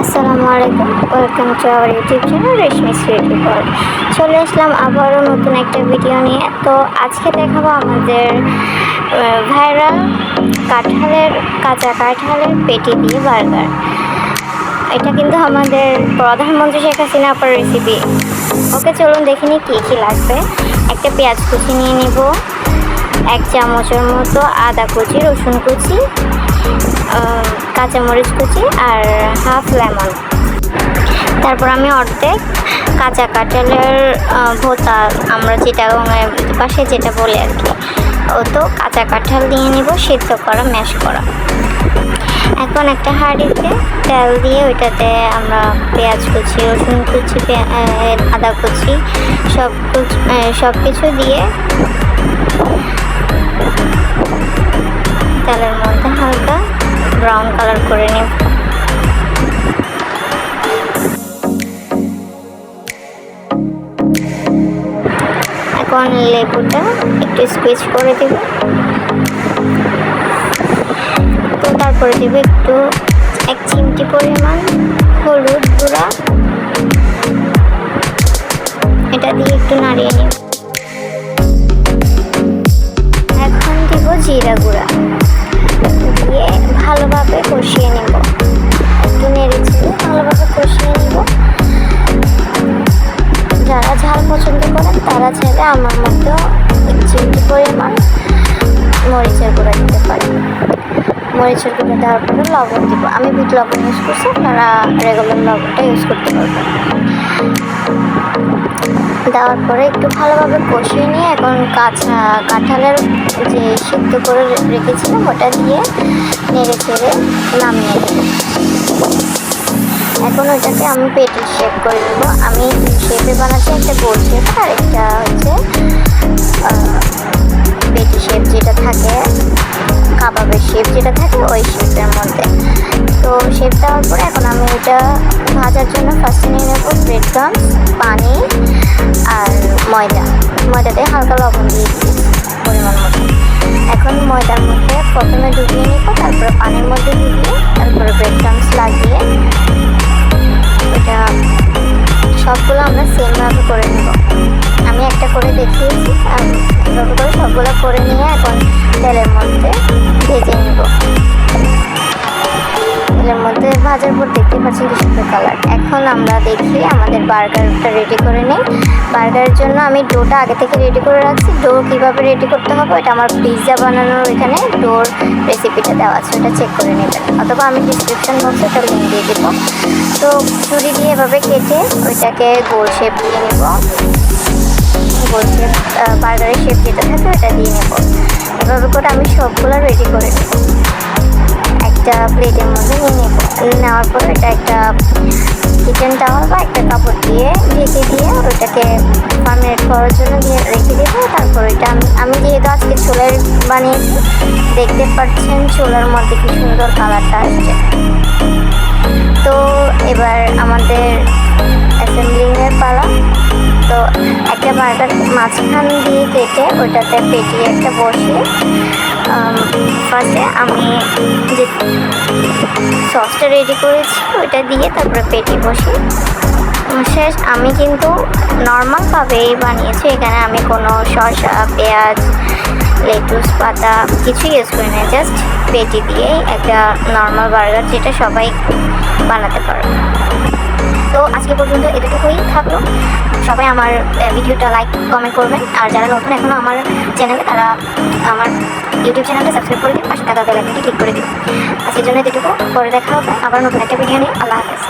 আসসালামু আলাইকুম, welcome to our YouTube channel reshmi creative world. চলে আসলাম আবারও নতুন একটা ভিডিও নিয়ে। তো আজকে দেখাবো আমাদের ভাইরাল কাঁচা কাঁঠালের পেটি দিয়ে বার্গার। এটা কিন্তু আমাদের প্রধানমন্ত্রী শেখ হাসিনা আপার রেসিপি। ওকে, চলুন দেখে নিই কী কী লাগবে। একটা পেঁয়াজ কুচি নিয়ে নিব, 1 চামচের মতো আদা কুচি, রসুন কুচি, কাঁচামরিচ কুচি আর হাফ লেমন। তারপর আমি অর্ধেক কাঁচা কাঁঠালের ভোতা, আমরা চিটাগাংয়ের পাশে যেটা বলে আর কি, ও তো কাঁচা কাঁঠাল নিয়ে নিব, সিদ্ধ করা, ম্যাশ করা। এখন একটা হাঁড়িতে তেল দিয়ে ওইটাতে আমরা পেঁয়াজ কুচি, রসুন কুচি, আদা কুচি সব কিছু দিয়ে তেলের মধ্যে হালকা ব্রাউন কালার করে নেব। এখন লেবুটা একটু স্কুইজ করে দেব। তো তারপরে দেব একটু 1 চিমটি পরিমাণ হলুদ গুঁড়া, এটা দিয়ে একটু নাড়িয়ে নেব। এখন দিব জিরা গুঁড়া, দিয়ে ভালোভাবে কষিয়ে নেব। একটু নেড়ে চেড়ে ভালোভাবে কষিয়ে নেব। যারা ঝাল পছন্দ করেন তারা চাইলে আমার মতো 1 চিমটি পরিমাণ মরিচের গুঁড়া দিতে পারেন। মরিচের গুঁড়া দেওয়ার পরে লবণ দিব। আমি বিট লবণ ইউজ করছি, আপনারা রেগুলার লবণটা ইউজ করতে পারবেন। দেওয়ার পরে একটু ভালোভাবে কষিয়ে নিয়ে এখন কাঁচা কাঁঠালের যে সিদ্ধ করে রেখেছিলাম ওটা দিয়ে নেড়ে চেড়ে নামিয়ে দেব। এখন ওইটাকে আমি পেটি শেপ করে দেবো। আমি শেপে বানাচ্ছি, একটা গোল শেপ আর একটা হচ্ছে পেটি শেপ যেটা থাকে, কাবাবের শেপ যেটা থাকে ওই শেপের মধ্যে। তো শেপ দেওয়ার পরে এখন আমি এটা ভাজার জন্য ফার্স্টে নিয়ে নেবো ব্রেড ক্রাম্বস, পানি আর ময়দাতে হালকা লবণ দিয়ে দিচ্ছি পরিমাণ মতো। এখন ময়দার মধ্যে প্রথমে ডুবিয়ে নিব, তারপরে পানির মধ্যে ডুবিয়ে, তারপরে ব্রেড ক্রাম্বস লাগিয়ে এটা সবগুলো আমরা সেমভাবে করে নেব। আমি একটা করে দেখিয়েছি, এভাবে করে সবগুলো করে নিয়ে এখন তেলের মধ্যে ভেজে নেব। তেলের মধ্যে ভাজার পর দেখতে পাচ্ছি কি সুন্দর কালার। এখন আমরা দেখি আমাদের বার্গারটা রেডি করে নিই। বার্গারের জন্য আমি ডোটা আগে থেকে রেডি করে রাখছি। ডো কীভাবে রেডি করতে হবে এটা আমার পিৎজা বানানোর এখানে ডোর রেসিপিটা দেওয়া আছে, ওটা চেক করে নেবেন, অথবা আমি ডিসক্রিপশন বক্সে ওটা লিঙ্ক দিয়ে দেবো। তো ছুরি দিয়ে এভাবে কেটে ওইটাকে গোল শেপ দিয়ে নেব। গোল শেপ বার্গারের শেপ যেটা থাকে ওটা দিয়ে নেব। এভাবে করে আমি সবগুলো রেডি করে নেব। একটা প্লেটের মধ্যে নেওয়ার পর এটা একটা কিচেন টাওয়াল বা একটা কাপড় দিয়ে ঢেকে দিয়ে ওইটাকে ফার্মেট করার জন্য রেখে দেবো। তারপর এটা আমি যেহেতু আজকে ছোলার বানিয়েছি, দেখতে পাচ্ছেন ছোলার মধ্যে কি সুন্দর কালারটা আসছে। তো এবার আমাদের অ্যাসেম্বলিংয়ের পালা। তো একটা বার্গার মাঝখান দিয়ে কেটে ওইটাতে পেটি একটা বসিয়ে ফার্স্টে আমি যে সসটা রেডি করেছি ওইটা দিয়ে তারপরে পেটি বসি শেষ। আমি কিন্তু নর্মালভাবেই বানিয়েছি, এখানে আমি কোনো শসা, পেঁয়াজ, লেটুস পাতা কিছু ইউজ করি না, জাস্ট পেটি দিয়েই একটা নর্মাল বার্গার যেটা সবাই বানাতে পারে। তো আজকে পর্যন্ত এতটুকুই থাকলো। সবাই আমার ভিডিওটা লাইক কমেন্ট করবেন, আর যারা নতুন এখনও আমার চ্যানেলে তারা আমার ইউটিউব চ্যানেলটা সাবস্ক্রাইব করে দিন, পাশে থাকা বেল আইকনটি ক্লিক করে দিন। আজকের জন্য এতটুকু, পরে দেখা হবে আবার নতুন একটা ভিডিও নিয়ে। আল্লাহ হাফেজ।